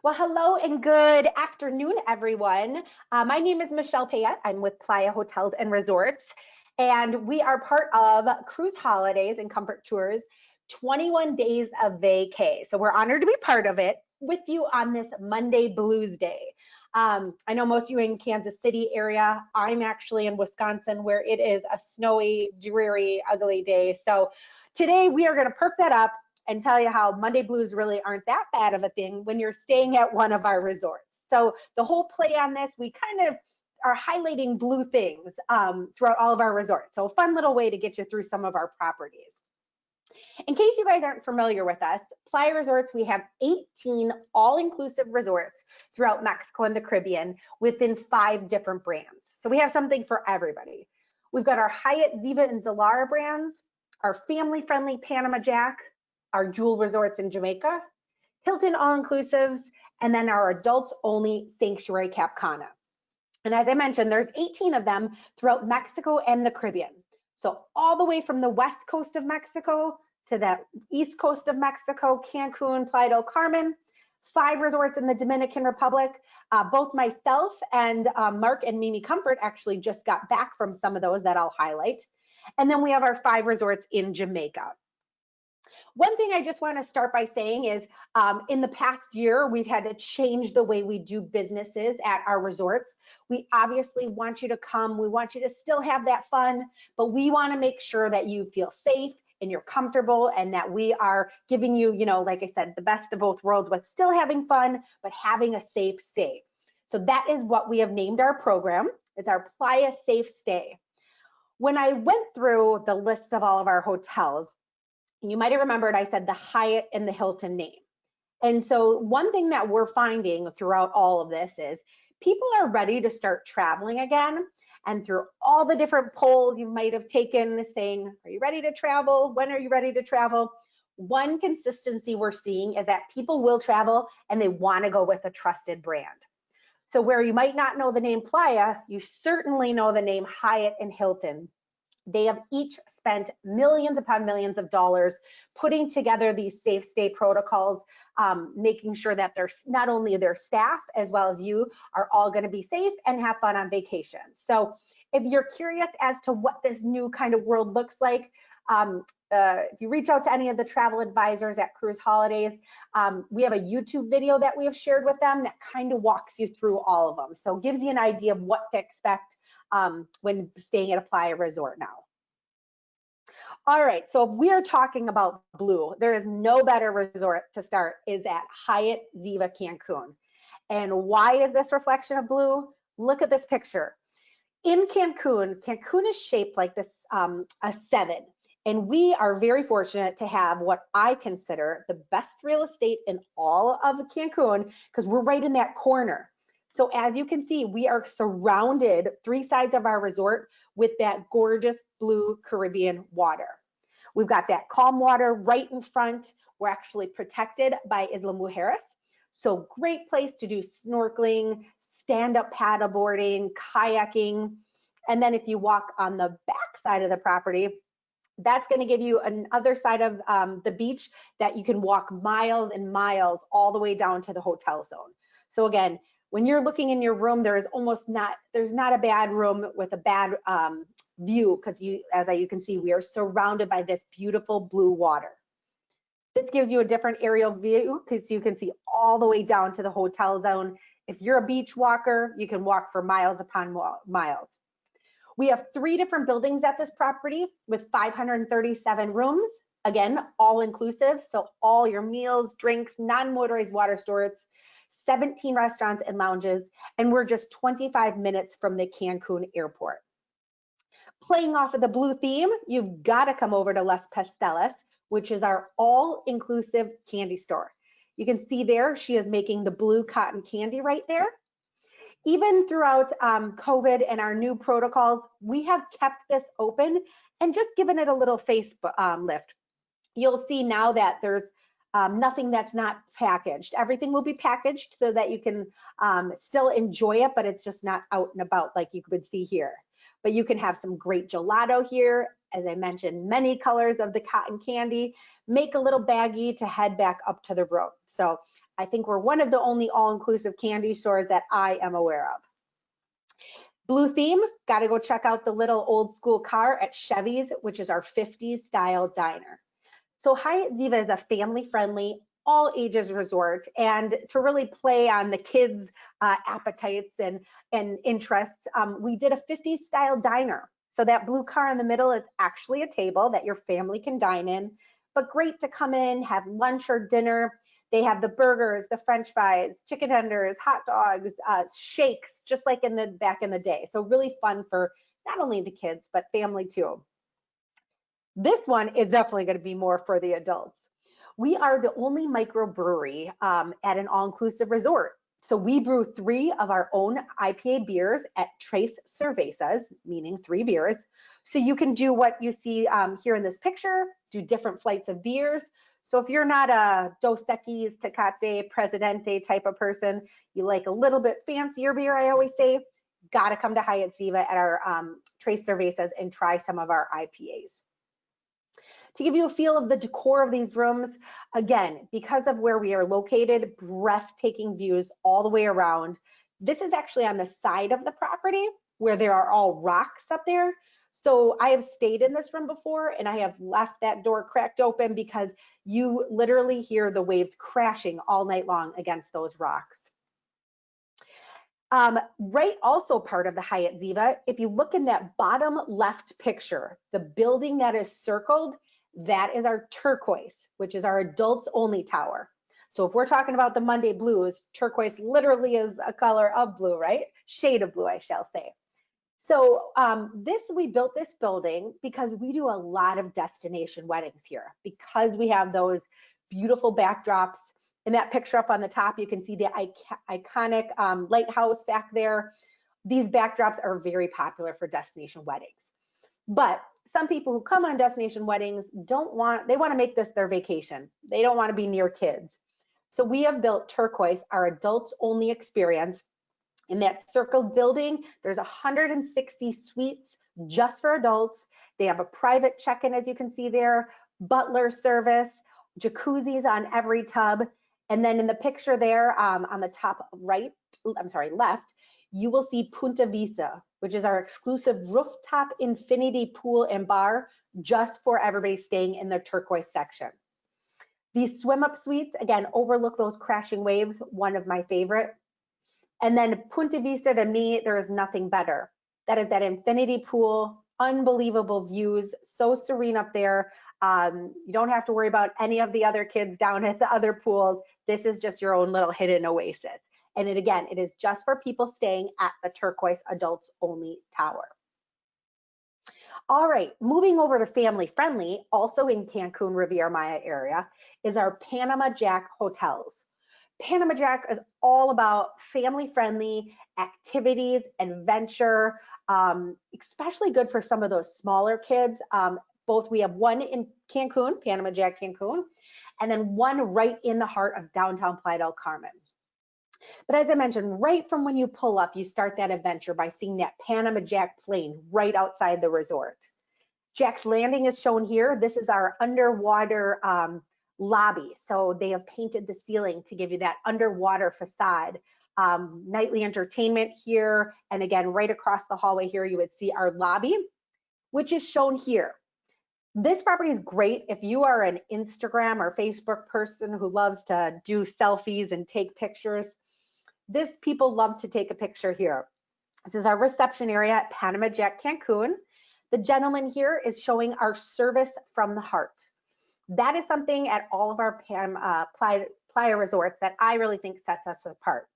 Well, hello and good afternoon, everyone. My name is Michelle Paya. I'm with Playa Hotels and Resorts, and we are part of Cruise Holidays and Comfort Tours 21 Days of Vacay. So we're honored to be part of it with you on this Monday Blues Day. I know most of you in Kansas City area. I'm actually in Wisconsin where it is a snowy, dreary, ugly day. So today we are going to perk that up and tell you how Monday blues really aren't that bad of a thing when you're staying at one of our resorts. So the whole play on this, we kind of are highlighting blue things throughout all of our resorts. So a fun little way to get you through some of our properties. In case you guys aren't familiar with us, Playa Resorts, we have 18 all-inclusive resorts throughout Mexico and the Caribbean within 5 different brands. So we have something for everybody. We've got our Hyatt, Ziva, and Zilara brands, our family-friendly Panama Jack, our Jewel Resorts in Jamaica, Hilton All-Inclusives, and then our adults-only Sanctuary Cap Cana. And as I mentioned, there's 18 of them throughout Mexico and the Caribbean. So all the way from the west coast of Mexico to the east coast of Mexico, Cancun, Playa del Carmen, 5 resorts in the Dominican Republic. Both myself and Mark and Mimi Comfort actually just got back from some of those that I'll highlight. And then we have our 5 resorts in Jamaica. One thing I just want to start by saying is in the past year, we've had to change the way we do businesses at our resorts. We obviously want you to come. We want you to still have that fun, but we want to make sure that you feel safe and you're comfortable and that we are giving you, like I said, the best of both worlds with still having fun, but having a safe stay. So that is what we have named our program. It's our Playa Safe Stay. When I went through the list of all of our hotels, you might have remembered I said the Hyatt and the Hilton name. And so one thing that we're finding throughout all of this is people are ready to start traveling again. And through all the different polls you might have taken saying, are you ready to travel? When are you ready to travel? One consistency we're seeing is that people will travel and they want to go with a trusted brand. So where you might not know the name Playa, you certainly know the name Hyatt and Hilton. They have each spent millions upon millions of dollars putting together these safe stay protocols, making sure that not only their staff as well as you are all going to be safe and have fun on vacation. So if you're curious as to what this new kind of world looks like, if you reach out to any of the travel advisors at Cruise Holidays, we have a YouTube video that we have shared with them that kind of walks you through all of them. So it gives you an idea of what to expect when staying at a Playa resort now. All right, so if we are talking about blue, there is no better resort to start is at Hyatt Ziva Cancun. And why is this reflection of blue? Look at this picture. In Cancun, Cancun is shaped like this, a 7. And we are very fortunate to have what I consider the best real estate in all of Cancun because we're right in that corner. So as you can see, we are surrounded 3 sides of our resort with that gorgeous blue Caribbean water. We've got that calm water right in front. We're actually protected by Isla Mujeres. So great place to do snorkeling, stand-up paddleboarding, kayaking. And then if you walk on the back side of the property, that's going to give you another side of the beach that you can walk miles and miles all the way down to the hotel zone. So again, when you're looking in your room, there's not a bad room with a bad view because as you can see, we are surrounded by this beautiful blue water. This gives you a different aerial view because you can see all the way down to the hotel zone. If you're a beach walker, you can walk for miles upon miles. We have 3 different buildings at this property with 537 rooms. Again, all inclusive, so all your meals, drinks, non-motorized water sports, 17 restaurants and lounges, and we're just 25 minutes from the Cancun airport. Playing off of the blue theme, you've got to come over to Las Pastelas, which is our all-inclusive candy store. You can see there, she is making the blue cotton candy right there. Even throughout COVID and our new protocols, we have kept this open and just given it a little face lift. You'll see now that there's nothing that's not packaged. Everything will be packaged so that you can still enjoy it, but it's just not out and about like you could see here. But you can have some great gelato here. As I mentioned, many colors of the cotton candy. Make a little baggie to head back up to the road. So I think we're one of the only all-inclusive candy stores that I am aware of. Blue theme, got to go check out the little old school car at Chevy's, which is our 50s style diner. So Hyatt Ziva is a family-friendly, all ages resort, and to really play on the kids' appetites and interests, we did a 50s style diner. So that blue car in the middle is actually a table that your family can dine in, but great to come in, have lunch or dinner. They have the burgers, the French fries, chicken tenders, hot dogs, shakes, just like back in the day. So really fun for not only the kids, but family too. This one is definitely going to be more for the adults. We are the only microbrewery at an all-inclusive resort. So we brew 3 of our own IPA beers at Tres Cervezas, meaning 3 beers. So you can do what you see here in this picture, do different flights of beers. So if you're not a Dos Equis, Tecate, Presidente type of person, you like a little bit fancier beer, I always say, got to come to Hyatt Ziva at our Tres Cervezas and try some of our IPAs. To give you a feel of the decor of these rooms, again, because of where we are located, breathtaking views all the way around. This is actually on the side of the property where there are all rocks up there. So I have stayed in this room before and I have left that door cracked open because you literally hear the waves crashing all night long against those rocks. Right, also part of the Hyatt Ziva, if you look in that bottom left picture, the building that is circled, that is our turquoise, which is our adults only tower. So if we're talking about the Monday blues, turquoise literally is a color of blue, right? Shade of blue, I shall say. So we built this building because we do a lot of destination weddings here, because we have those beautiful backdrops. In that picture up on the top, you can see the iconic lighthouse back there. These backdrops are very popular for destination weddings. But some people who come on destination weddings they want to make this their vacation. They don't want to be near kids. So we have built Turquoise, our adults only experience. In that circled building, there's 160 suites just for adults. They have a private check-in, as you can see there, butler service, jacuzzis on every tub. And then in the picture there on the top left, you will see Punta Vista, which is our exclusive rooftop infinity pool and bar just for everybody staying in the turquoise section. These swim up suites, again, overlook those crashing waves, one of my favorite. And then Punta Vista, to me, there is nothing better. That is that infinity pool, unbelievable views, so serene up there. You don't have to worry about any of the other kids down at the other pools. This is just your own little hidden oasis. And it is just for people staying at the Turquoise Adults Only Tower. All right, moving over to family friendly, also in Cancun, Riviera Maya area, is our Panama Jack hotels. Panama Jack is all about family-friendly activities, adventure, especially good for some of those smaller kids. We have one in Cancun, Panama Jack Cancun, and then one right in the heart of downtown Playa del Carmen. But as I mentioned, right from when you pull up, you start that adventure by seeing that Panama Jack plane right outside the resort. Jack's Landing is shown here. This is our underwater lobby. So they have painted the ceiling to give you that underwater facade. Nightly entertainment here. And again, right across the hallway here, you would see our lobby, which is shown here. This property is great if you are an Instagram or Facebook person who loves to do selfies and take pictures. People love to take a picture here. This is our reception area at Panama Jack Cancun. The gentleman here is showing our service from the heart. That is something at all of our Playa resorts that I really think sets us apart.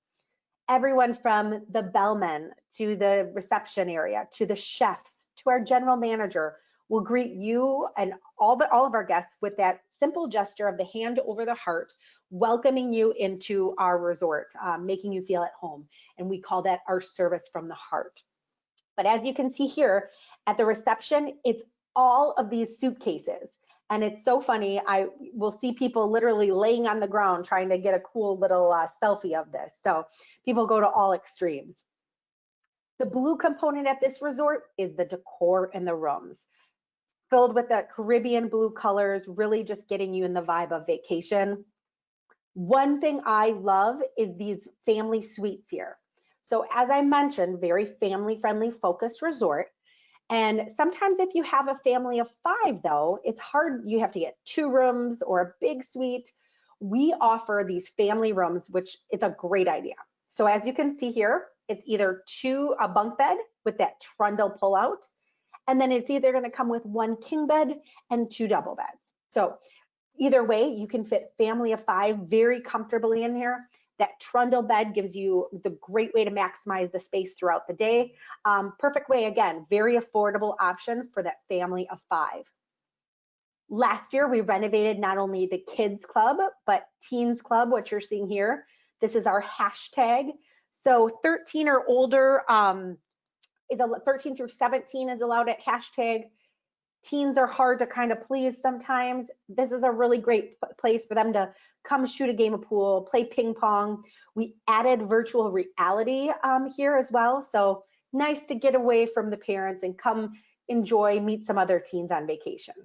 Everyone from the bellmen to the reception area, to the chefs, to our general manager will greet you and all of our guests with that simple gesture of the hand over the heart, welcoming you into our resort, making you feel at home. And we call that our service from the heart. But as you can see here at the reception, it's all of these suitcases. And it's so funny, I will see people literally laying on the ground trying to get a cool little selfie of this. So people go to all extremes. The blue component at this resort is the decor in the rooms, filled with the Caribbean blue colors, really just getting you in the vibe of vacation. One thing I love is these family suites here. So as I mentioned, very family friendly focused resort. And sometimes if you have a family of 5 though, it's hard. You have to get 2 rooms or a big suite. We offer these family rooms, which it's a great idea. So as you can see here, it's either a bunk bed with that trundle pullout, and then it's either going to come with 1 king bed and 2 double beds. So either way, you can fit family of 5 very comfortably in here. That trundle bed gives you the great way to maximize the space throughout the day. Perfect way, again, very affordable option for that family of 5. Last year, we renovated not only the kids club, but teens club, what you're seeing here. This is our hashtag. So 13 or older, 13 through 17 is allowed at hashtag. Teens are hard to kind of please sometimes. This is a really great place for them to come shoot a game of pool, play ping pong. We added virtual reality here as well. So nice to get away from the parents and come enjoy, meet some other teens on vacation.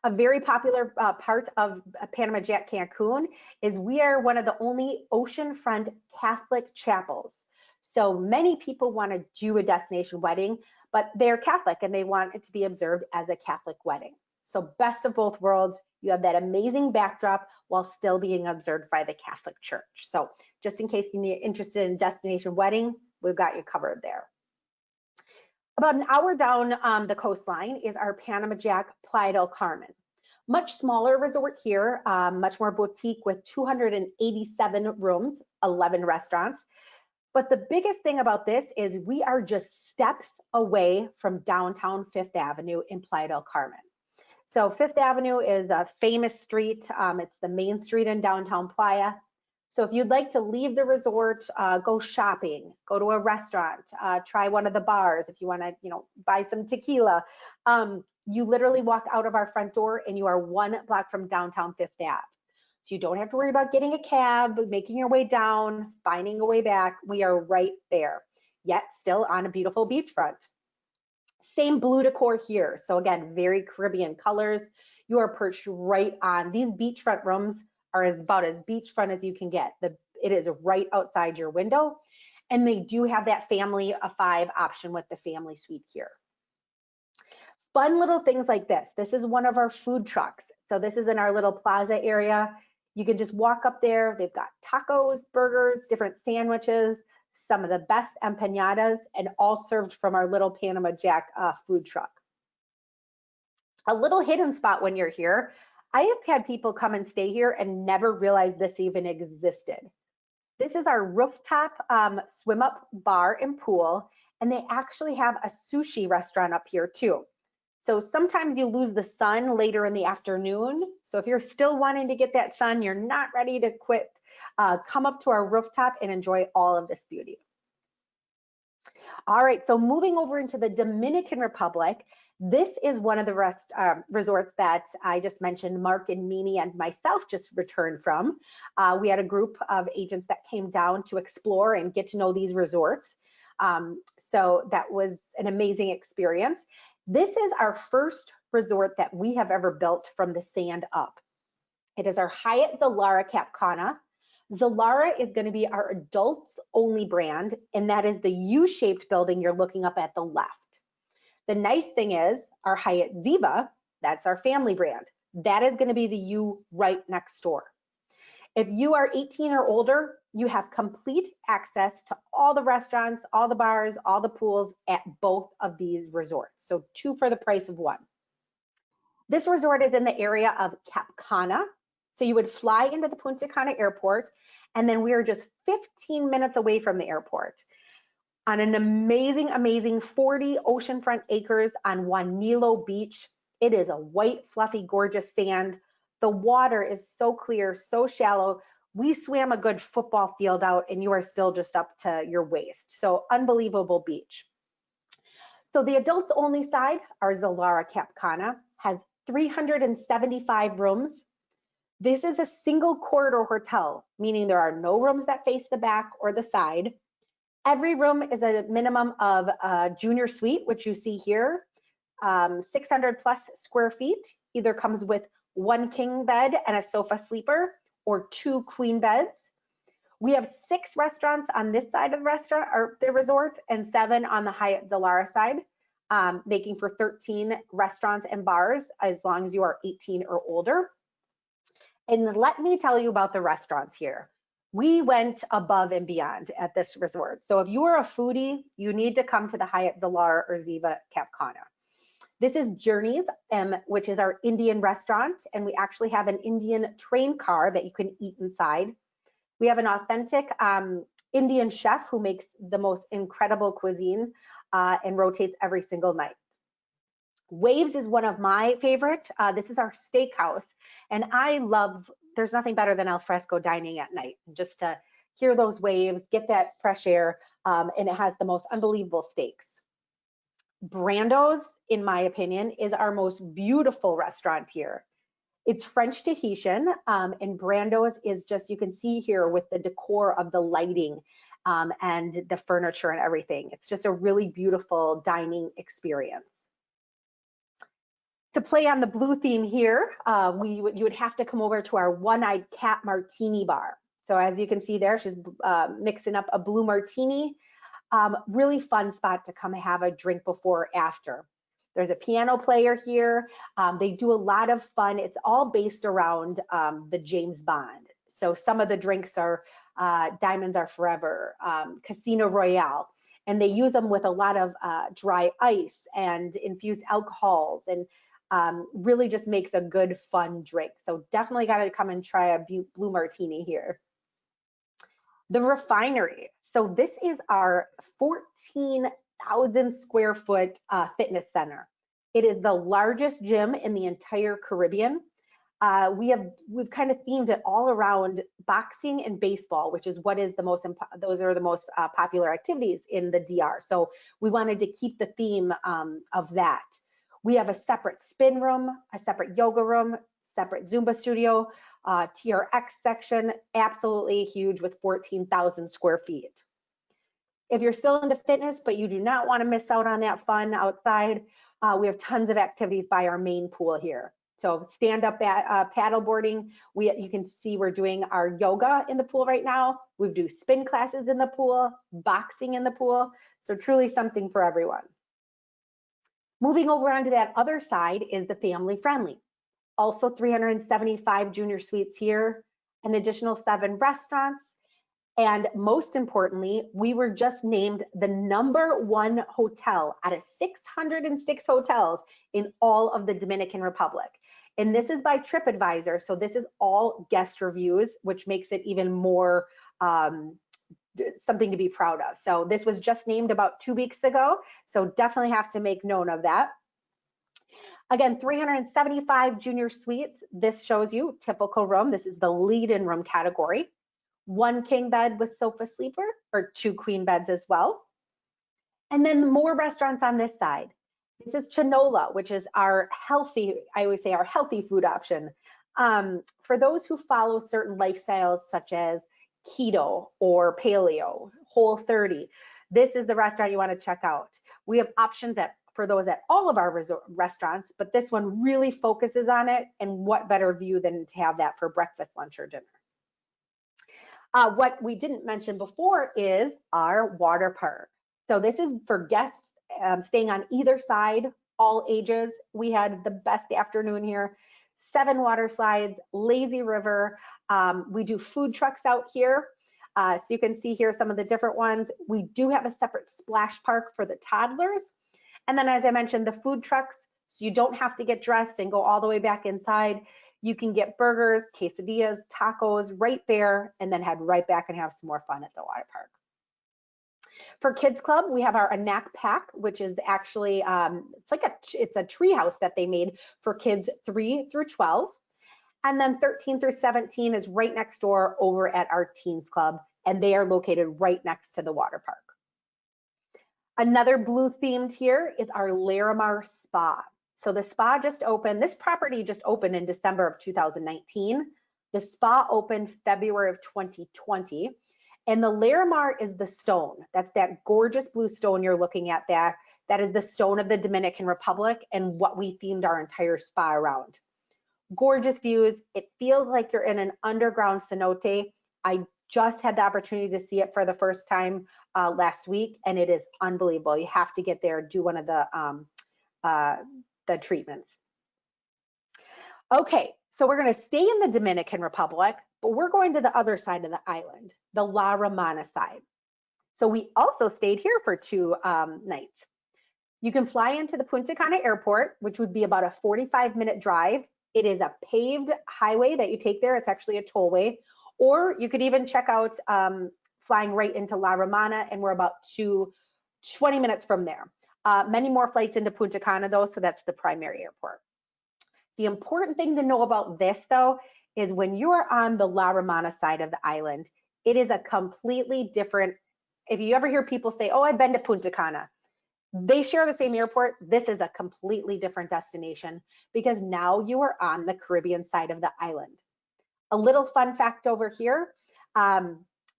A very popular part of Panama Jack Cancun is we are one of the only oceanfront Catholic chapels. So many people want to do a destination wedding, but they're Catholic and they want it to be observed as a Catholic wedding. So best of both worlds, you have that amazing backdrop while still being observed by the Catholic Church. So just in case you're interested in destination wedding, we've got you covered there. About an hour down the coastline is our Panama Jack Playa del Carmen. Much smaller resort here, much more boutique with 287 rooms, 11 restaurants. But the biggest thing about this is we are just steps away from downtown Fifth Avenue in Playa del Carmen. So Fifth Avenue is a famous street. It's the main street in downtown Playa. So if you'd like to leave the resort, go shopping, go to a restaurant, try one of the bars, if you want to, buy some tequila, you literally walk out of our front door and you are 1 block from downtown Fifth Ave. So you don't have to worry about getting a cab, making your way down, finding a way back. We are right there, yet still on a beautiful beachfront. Same blue decor here. So again, very Caribbean colors. You are perched right on. These beachfront rooms are about as beachfront as you can get. It is right outside your window. And they do have that family of 5 option with the family suite here. Fun little things like this. This is one of our food trucks. So this is in our little plaza area. You can just walk up there. They've got tacos, burgers, different sandwiches, some of the best empanadas, and all served from our little Panama Jack food truck. A little hidden spot when you're here. I have had people come and stay here and never realized this even existed. This is our rooftop swim up bar and pool, and they actually have a sushi restaurant up here too. So sometimes you lose the sun later in the afternoon. So if you're still wanting to get that sun, you're not ready to quit, come up to our rooftop and enjoy all of this beauty. All right, so moving over into the Dominican Republic, this is one of the resorts that I just mentioned, Mark and Mimi and myself just returned from. We had a group of agents that came down to explore and get to know these resorts. So that was an amazing experience. This is our first resort that we have ever built from the sand up. It is our Hyatt Zilara Cap Cana. Zilara is going to be our adults only brand, and that is the U-shaped building you're looking up at the left. The nice thing is our Hyatt Ziva, that's our family brand. That is going to be the U right next door. If you are 18 or older, you have complete access to all the restaurants, all the bars, all the pools at both of these resorts. So 2 for the price of 1. This resort is in the area of Cap Cana. So you would fly into the Punta Cana airport, and then we are just 15 minutes away from the airport on an amazing, amazing 40 oceanfront acres on Juanilo Beach. It is a white, fluffy, gorgeous sand. The water is so clear, so shallow. We swam a good football field out and you are still just up to your waist. So unbelievable beach. So the adults only side, our Zilara Cap Cana, has 375 rooms. This is a single corridor hotel, meaning there are no rooms that face the back or the side. Every room is a minimum of a junior suite, which you see here, 600 plus square feet, either comes with 1 king bed and a sofa sleeper, or 2 queen beds. We have 6 restaurants on this side of the restaurant or the resort and 7 on the Hyatt Zilara side, making for 13 restaurants and bars as long as you are 18 or older. And let me tell you about the restaurants here. We went above and beyond at this resort. So if you are a foodie, you need to come to the Hyatt Zilara or Ziva Cap Cana. This is Journeys, which is our Indian restaurant, and we actually have an Indian train car that you can eat inside. We have an authentic Indian chef who makes the most incredible cuisine and rotates every single night. Waves is one of my favorite. This is our steakhouse, and I love, there's nothing better than al fresco dining at night, just to hear those waves, get that fresh air, and it has the most unbelievable steaks. Brando's, in my opinion, is our most beautiful restaurant here. It's French Tahitian, and Brando's is just, you can see here with the decor of the lighting and the furniture and everything. It's just a really beautiful dining experience. To play on the blue theme here, you would have to come over to our one-eyed cat martini bar. So as you can see there, she's mixing up a blue martini. Really fun spot to come have a drink before or after. There's a piano player here. They do a lot of fun. It's all based around the James Bond. So some of the drinks are Diamonds Are Forever, Casino Royale, and they use them with a lot of dry ice and infused alcohols, and really just makes a good fun drink. So definitely got to come and try a blue martini here. The Refinery. So this is our 14,000 square foot fitness center. It is the largest gym in the entire Caribbean. We've kind of themed it all around boxing and baseball, which is what is the most, those are the most popular activities in the DR. So we wanted to keep the theme of that. We have a separate spin room, a separate yoga room, separate Zumba studio, TRX section, absolutely huge with 14,000 square feet. If you're still into fitness, but you do not want to miss out on that fun outside, we have tons of activities by our main pool here. So stand-up paddle boarding, you can see we're doing our yoga in the pool right now. We do spin classes in the pool, boxing in the pool, so truly something for everyone. Moving over onto that other side is the family friendly. Also 375 junior suites here, an additional 7 restaurants, and most importantly, we were just named the #1 hotel out of 606 hotels in all of the Dominican Republic. And this is by TripAdvisor, so this is all guest reviews, which makes it even more something to be proud of. So this was just named about 2 weeks ago, so definitely have to make note of that. Again, 375 junior suites. This shows you typical room. This is the lead-in room category. 1 king bed with sofa sleeper, or 2 queen beds as well. And then more restaurants on this side. This is Chinola, which is our healthy, I always say our healthy food option. For those who follow certain lifestyles such as keto or paleo, Whole30, this is the restaurant you want to check out. We have options for those at all of our restaurants, but this one really focuses on it, and what better view than to have that for breakfast, lunch, or dinner. What we didn't mention before is our water park. So this is for guests staying on either side, all ages. We had the best afternoon here. 7 water slides, lazy river. We do food trucks out here. So you can see here some of the different ones. We do have a separate splash park for the toddlers. And then as I mentioned, the food trucks, so you don't have to get dressed and go all the way back inside. You can get burgers, quesadillas, tacos right there, and then head right back and have some more fun at the water park. For Kids Club, we have our Anak Pack, which is actually, it's a tree house that they made for kids 3 through 12. And then 13 through 17 is right next door over at our Teens Club, and they are located right next to the water park. Another blue themed here is our Larimar Spa. So the spa just opened, this property just opened in December of 2019. The spa opened February of 2020. And the Larimar is the stone. That's that gorgeous blue stone you're looking at there. That is the stone of the Dominican Republic and what we themed our entire spa around. Gorgeous views. It feels like you're in an underground cenote. I just had the opportunity to see it for the first time last week, and it is unbelievable. You have to get there, do one of the treatments. Okay, so we're going to stay in the Dominican Republic, but we're going to the other side of the island, the La Romana side. So we also stayed here for 2 nights. You can fly into the Punta Cana airport, which would be about a 45-minute drive. It is a paved highway that you take there. It's actually a tollway. Or you could even check out flying right into La Romana, and we're about 20 minutes from there. Many more flights into Punta Cana though, so that's the primary airport. The important thing to know about this though is when you are on the La Romana side of the island, it is a completely different, if you ever hear people say, oh, I've been to Punta Cana, they share the same airport. This is a completely different destination because now you are on the Caribbean side of the island. A little fun fact over here,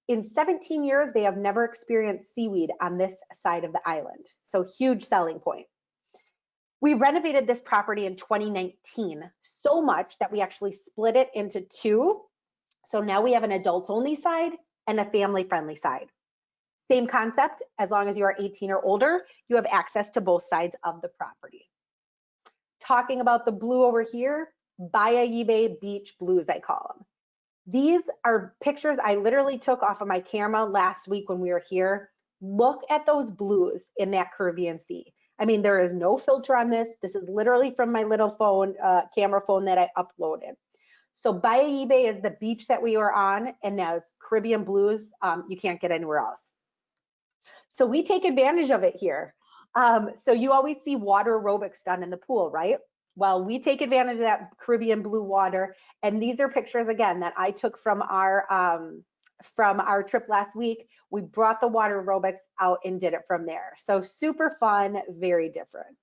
in 17 years, they have never experienced seaweed on this side of the island. So huge selling point. We renovated this property in 2019 so much that we actually split it into 2. So now we have an adults only side and a family friendly side. Same concept, as long as you are 18 or older, you have access to both sides of the property. Talking about the blue over here, Playa beach blues, I call them. These are pictures I literally took off of my camera last week when we were here. Look at those blues in that Caribbean Sea. I mean, there is no filter on this. This is literally from my little phone, camera phone that I uploaded. So Playa is the beach that we were on, and those Caribbean blues, you can't get anywhere else. So we take advantage of it here. So you always see water aerobics done in the pool, right? Well, we take advantage of that Caribbean blue water. And these are pictures, again, that I took from our trip last week. We brought the water aerobics out and did it from there. So super fun, very different.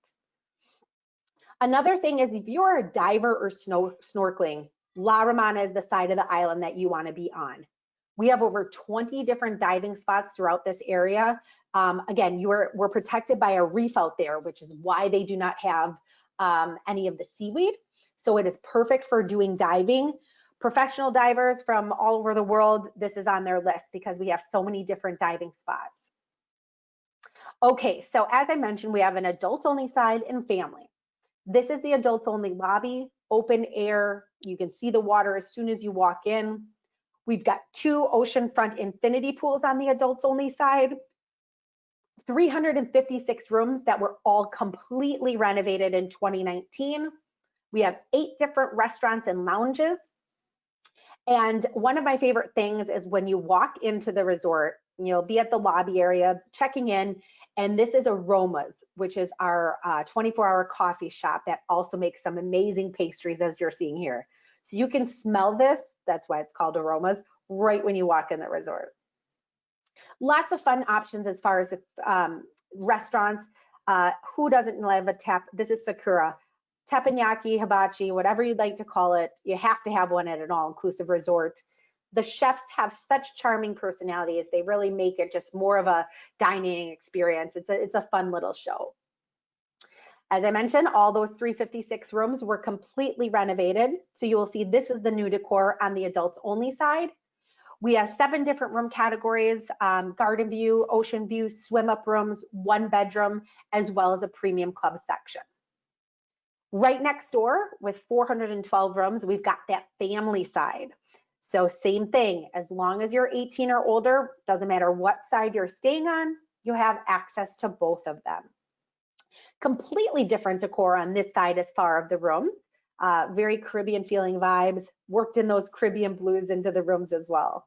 Another thing is if you're a diver or snorkeling, La Romana is the side of the island that you want to be on. We have over 20 different diving spots throughout this area. Again, we're protected by a reef out there, which is why they do not have any of the seaweed. So it is perfect for doing diving. Professional divers from all over the world, this is on their list because we have so many different diving spots. Okay, so as I mentioned, we have an adults only side and family. This is the adults only lobby, open air. You can see the water as soon as you walk in. We've got 2 oceanfront infinity pools on the adults only side, 356 rooms that were all completely renovated in 2019. We have 8 different restaurants and lounges. And one of my favorite things is when you walk into the resort, you'll be at the lobby area checking in, and this is Aromas, which is our 24-hour coffee shop that also makes some amazing pastries as you're seeing here. So you can smell this, that's why it's called Aromas, right when you walk in the resort. Lots of fun options as far as the restaurants. Who doesn't love a tap? This is Sakura. Teppanyaki, hibachi, whatever you'd like to call it, you have to have one at an all-inclusive resort. The chefs have such charming personalities. They really make it just more of a dining experience. It's a fun little show. As I mentioned, all those 356 rooms were completely renovated. So you will see this is the new decor on the adults only side. We have 7 different room categories, garden view, ocean view, swim up rooms, 1 bedroom, as well as a premium club section. Right next door with 412 rooms, we've got that family side. So same thing, as long as you're 18 or older, doesn't matter what side you're staying on, you have access to both of them. Completely different decor on this side as far as the rooms. Very Caribbean feeling vibes, worked in those Caribbean blues into the rooms as well.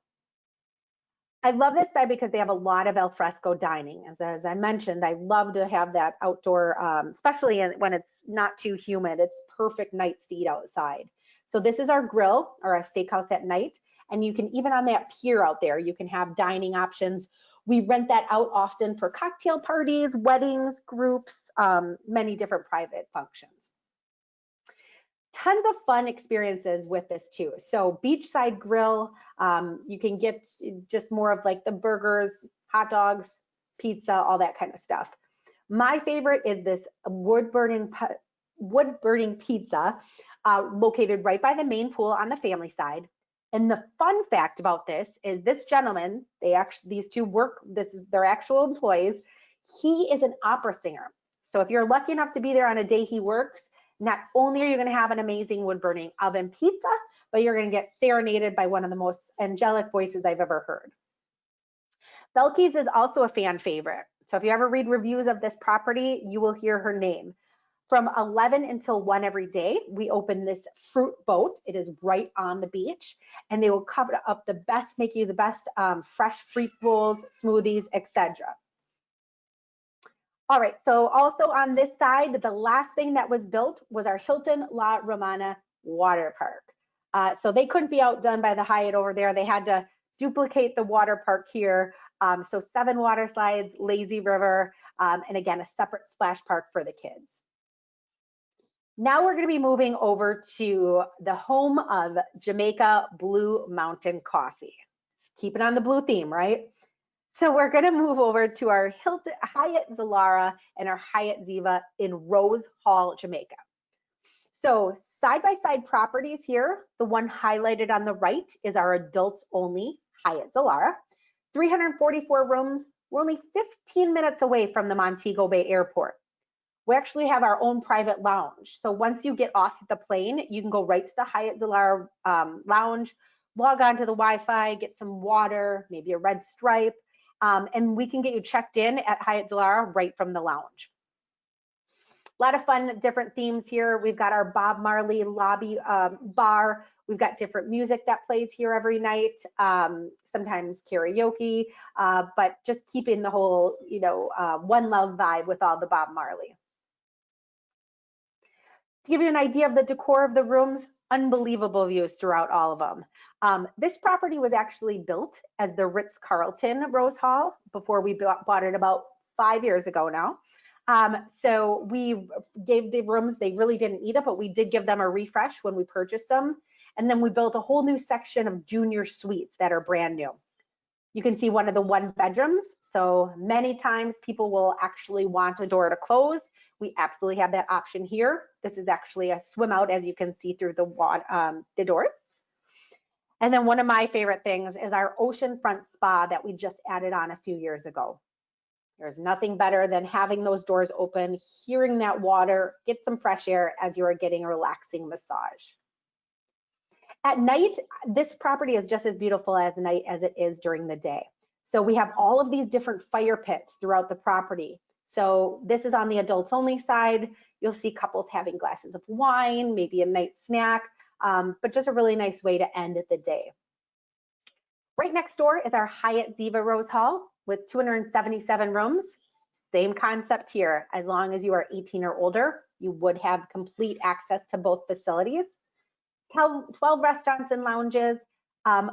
I love this side because they have a lot of al fresco dining. As I mentioned, I love to have that outdoor, especially when it's not too humid. It's perfect nights to eat outside. So this is our grill or our steakhouse at night. And you can, even on that pier out there, you can have dining options. We rent that out often for cocktail parties, weddings, groups, many different private functions. Tons of fun experiences with this too. So beachside grill, you can get just more of like the burgers, hot dogs, pizza, all that kind of stuff. My favorite is this wood burning pizza. located right by the main pool on the family side. And the fun fact about this is this gentleman, these two work, this is their actual employees. He is an opera singer. So if you're lucky enough to be there on a day he works, not only are you going to have an amazing wood burning oven pizza, but you're going to get serenaded by one of the most angelic voices I've ever heard. Belkey's is also a fan favorite. So if you ever read reviews of this property, you will hear her name. From 11 until 1 every day, we open this fruit boat. It is right on the beach, and they will cover up the best, make you the best fresh fruit bowls, smoothies, etc. All right, so also on this side, the last thing that was built was our Hilton La Romana water park. So they couldn't be outdone by the Hyatt over there. They had to duplicate the water park here. So 7 water slides, lazy river, and again, a separate splash park for the kids. Now we're going to be moving over to the home of Jamaica Blue Mountain Coffee. Keep it on the blue theme, right? So we're going to move over to our Hyatt Zilara and our Hyatt Ziva in Rose Hall, Jamaica. So side-by-side properties here, the one highlighted on the right is our adults only Hyatt Zilara. 344 rooms. We're only 15 minutes away from the Montego Bay Airport. We actually have our own private lounge. So once you get off the plane, you can go right to the Hyatt Zilara lounge, log on to the Wi-Fi, get some water, maybe a red stripe, and we can get you checked in at Hyatt Zilara right from the lounge. A lot of fun, different themes here. We've got our Bob Marley lobby bar. We've got different music that plays here every night, sometimes karaoke, but just keeping the whole, one love vibe with all the Bob Marley. To give you an idea of the decor of the rooms, unbelievable views throughout all of them. This property was actually built as the Ritz-Carlton Rose Hall before we bought it about 5 years ago now. So we gave the rooms, they really didn't need it, but we did give them a refresh when we purchased them. And then we built a whole new section of junior suites that are brand new. You can see one of the 1 bedrooms. So many times people will actually want a door to close. We absolutely have that option here. This is actually a swim out, as you can see through the doors. And then one of my favorite things is our oceanfront spa that we just added on a few years ago. There's nothing better than having those doors open, hearing that water, get some fresh air as you are getting a relaxing massage. At night, this property is just as beautiful at night as it is during the day. So we have all of these different fire pits throughout the property. So this is on the adults only side. You'll see couples having glasses of wine, maybe a night snack, but just a really nice way to end the day. Right next door is our Hyatt Ziva Rose Hall with 277 rooms. Same concept here. As long as you are 18 or older, you would have complete access to both facilities. 12 restaurants and lounges,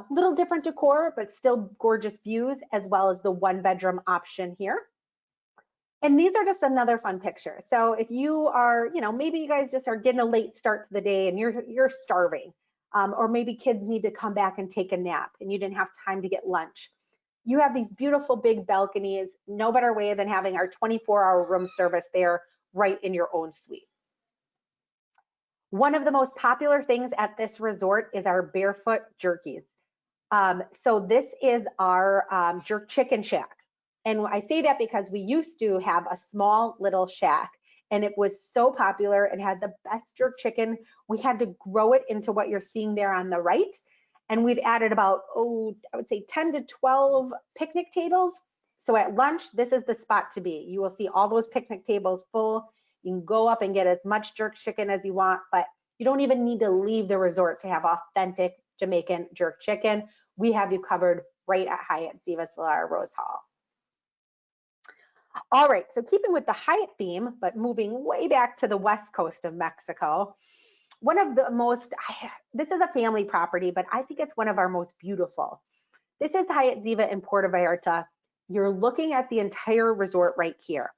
little different decor, but still gorgeous views, as well as the 1 bedroom option here. And these are just another fun picture. So if you are, maybe you guys just are getting a late start to the day and you're starving, or maybe kids need to come back and take a nap and you didn't have time to get lunch. You have these beautiful big balconies. No better way than having our 24-hour room service there right in your own suite. One of the most popular things at this resort is our barefoot jerkies. So this is our jerk chicken shack. And I say that because we used to have a small little shack and it was so popular and had the best jerk chicken. We had to grow it into what you're seeing there on the right. And we've added about, I would say 10 to 12 picnic tables. So at lunch, this is the spot to be. You will see all those picnic tables full. You can go up and get as much jerk chicken as you want, but you don't even need to leave the resort to have authentic Jamaican jerk chicken. We have you covered right at Hyatt Ziva Zilara Rose Hall. All right, so keeping with the Hyatt theme, but moving way back to the west coast of Mexico, one of the most, this is a family property, but I think it's one of our most beautiful. This is Hyatt Ziva in Puerto Vallarta. You're looking at the entire resort right here.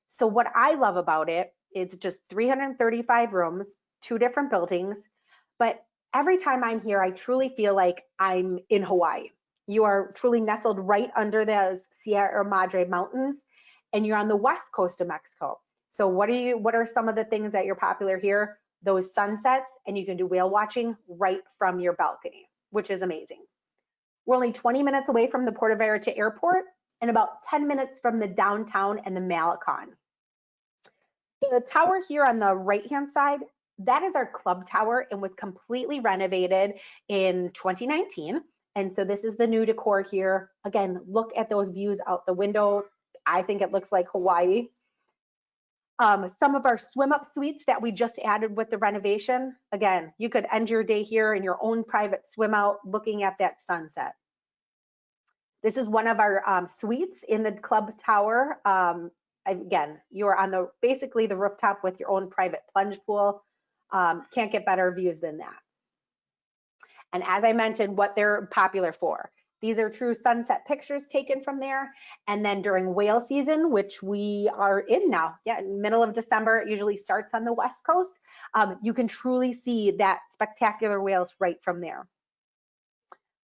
So what I love about it is just 335 rooms, 2 different buildings, but every time I'm here, I truly feel like I'm in Hawaii. You are truly nestled right under the Sierra Madre Mountains, and you're on the west coast of Mexico. So what are some of the things that are popular here? those sunsets, and you can do whale watching right from your balcony, which is amazing. We're only 20 minutes away from the Puerto Vallarta airport and about 10 minutes from the downtown and the Malecon. The tower here on the right-hand side, that is our club tower and was completely renovated in 2019. And so this is the new decor here. Again, look at those views out the window. I think it looks like Hawaii. Some of our swim up suites that we just added with the renovation. Again, you could end your day here in your own private swim out looking at that sunset. This is one of our suites in the club tower. Again, you're on basically the rooftop with your own private plunge pool. Can't get better views than that. And as I mentioned, what they're popular for. These are true sunset pictures taken from there. And then during whale season, which we are in now, yeah, in the middle of December, it usually starts on the West Coast. You can truly see that spectacular whales right from there.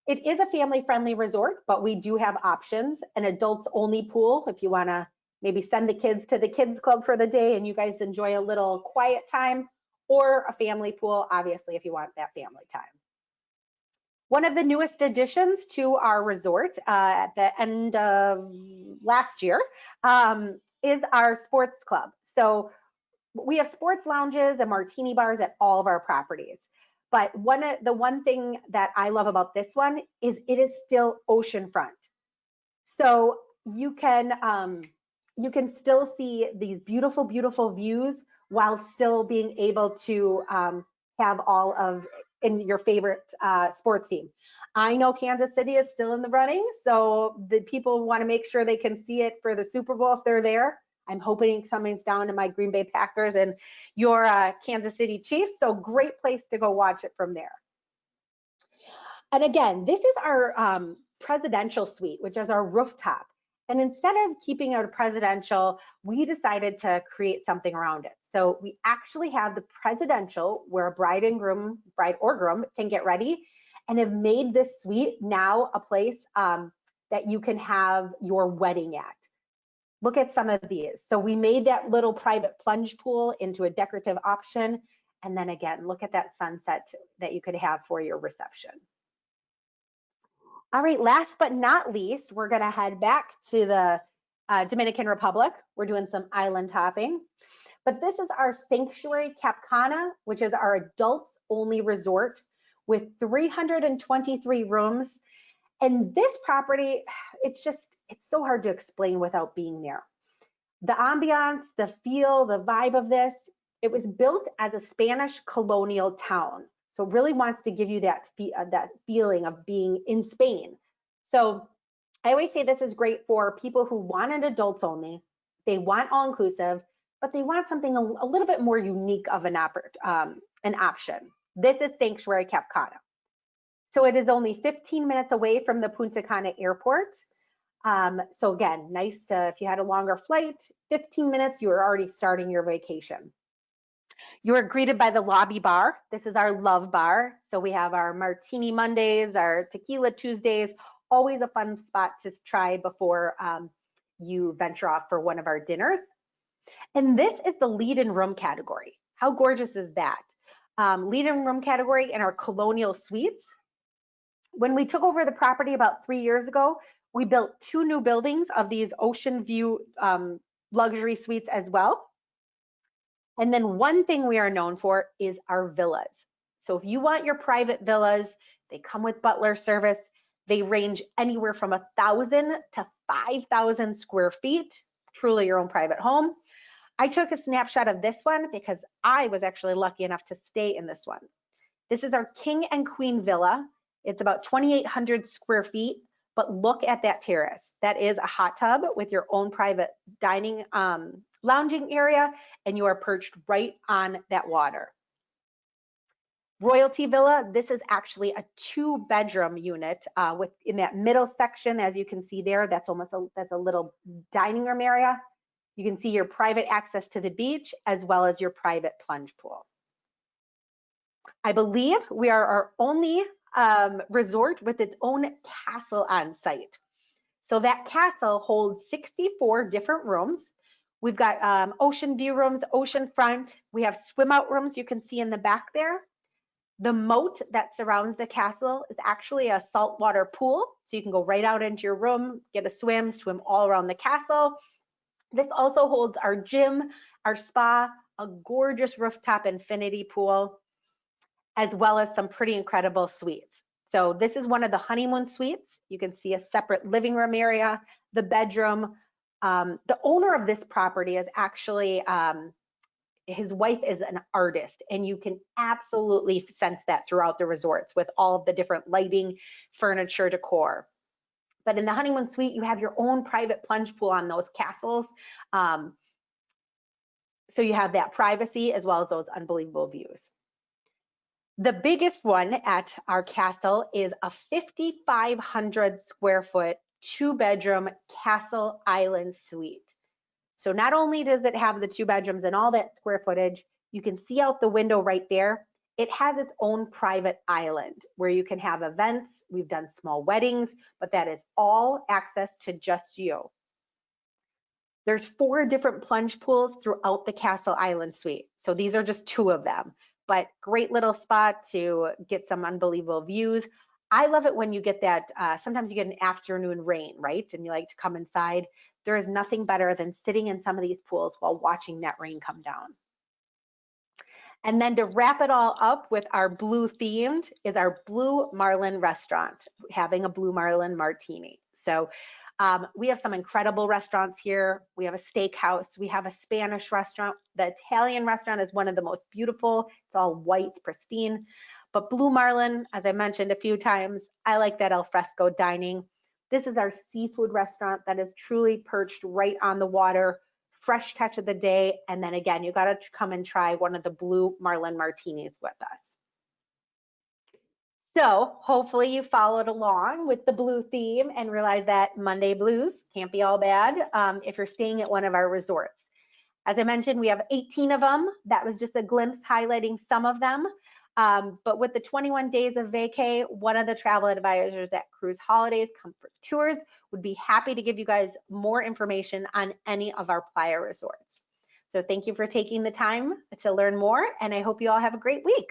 It is a family-friendly resort, but we do have options. An adults-only pool if you want to maybe send the kids to the kids club for the day and you guys enjoy a little quiet time, or a family pool, obviously, if you want that family time. One of the newest additions to our resort at the end of last year is our sports club. So we have sports lounges and martini bars at all of our properties. But the one thing that I love about this one is it is still oceanfront. So you can still see these beautiful, beautiful views while still being able to have all of in your favorite sports team. I know Kansas City is still in the running, so the people want to make sure they can see it for the Super Bowl if they're there. I'm hoping something's down to my Green Bay Packers and your Kansas City Chiefs, so great place to go watch it from there. And again, this is our presidential suite, which is our rooftop. And instead of keeping it presidential, we decided to create something around it. So we actually have the presidential where a bride or groom can get ready, and have made this suite now a place that you can have your wedding at. Look at some of these. So we made that little private plunge pool into a decorative option. And then again, look at that sunset that you could have for your reception. All right, last but not least, we're gonna head back to the Dominican Republic. We're doing some island hopping. But this is our Sanctuary Cap Cana, which is our adults only resort with 323 rooms. And this property, it's so hard to explain without being there. The ambiance, the feel, the vibe of this, it was built as a Spanish colonial town. So it really wants to give you that feeling of being in Spain. So I always say this is great for people who want an adults only, they want all inclusive, but they want something a little bit more unique of an option. This is Sanctuary Cap Cana. So it is only 15 minutes away from the Punta Cana airport. So again, nice if you had a longer flight, 15 minutes, you are already starting your vacation. You are greeted by the lobby bar. This is our love bar. So we have our Martini Mondays, our Tequila Tuesdays, always a fun spot to try before you venture off for one of our dinners. And this is the lead-in room category. How gorgeous is that? Lead-in room category in our colonial suites. When we took over the property about 3 years ago, we built 2 new buildings of these ocean view luxury suites as well. And then one thing we are known for is our villas. So if you want your private villas, they come with butler service. They range anywhere from 1,000 to 5,000 square feet, truly your own private home. I took a snapshot of this one because I was actually lucky enough to stay in this one. This is our King and Queen Villa. It's about 2,800 square feet, but look at that terrace. That is a hot tub with your own private dining, lounging area, and you are perched right on that water. Royalty Villa, this is actually a 2-bedroom unit in that middle section, as you can see there, that's a little dining room area. You can see your private access to the beach as well as your private plunge pool. I believe we are our only resort with its own castle on site. So that castle holds 64 different rooms We've got ocean view rooms, oceanfront. We have swim out rooms you can see in the back there. The moat that surrounds the castle is actually a saltwater pool. So you can go right out into your room, get a swim, swim all around the castle. This also holds our gym, our spa, a gorgeous rooftop infinity pool, as well as some pretty incredible suites. So this is one of the honeymoon suites. You can see a separate living room area, the bedroom. The owner of this property is actually his wife is an artist, and you can absolutely sense that throughout the resorts with all of the different lighting, furniture, decor. But in the honeymoon suite, you have your own private plunge pool on those castles. So you have that privacy as well as those unbelievable views. The biggest one at our castle is a 5,500 square foot, 2-bedroom Castle Island suite. So not only does it have the 2 bedrooms and all that square footage, you can see out the window right there. It has its own private island where you can have events. We've done small weddings, but that is all access to just you. There's 4 different plunge pools throughout the Castle Island suite. So these are just 2 of them, but great little spot to get some unbelievable views. I love it when you get that, sometimes you get an afternoon rain, right? And you like to come inside. There is nothing better than sitting in some of these pools while watching that rain come down. And then to wrap it all up with our blue themed is our Blue Marlin restaurant, having a Blue Marlin martini. So we have some incredible restaurants here. We have a steakhouse. We have a Spanish restaurant. The Italian restaurant is one of the most beautiful. It's all white, pristine. But Blue Marlin, as I mentioned a few times, I like that al fresco dining. This is our seafood restaurant that is truly perched right on the water, fresh catch of the day. And then again, you got to come and try one of the Blue Marlin martinis with us. So hopefully you followed along with the blue theme and realized that Monday blues can't be all bad if you're staying at one of our resorts. As I mentioned, we have 18 of them. That was just a glimpse highlighting some of them. But with the 21 days of vacay, one of the travel advisors at Cruise Holidays Comfort Tours would be happy to give you guys more information on any of our Playa resorts. So thank you for taking the time to learn more, and I hope you all have a great week.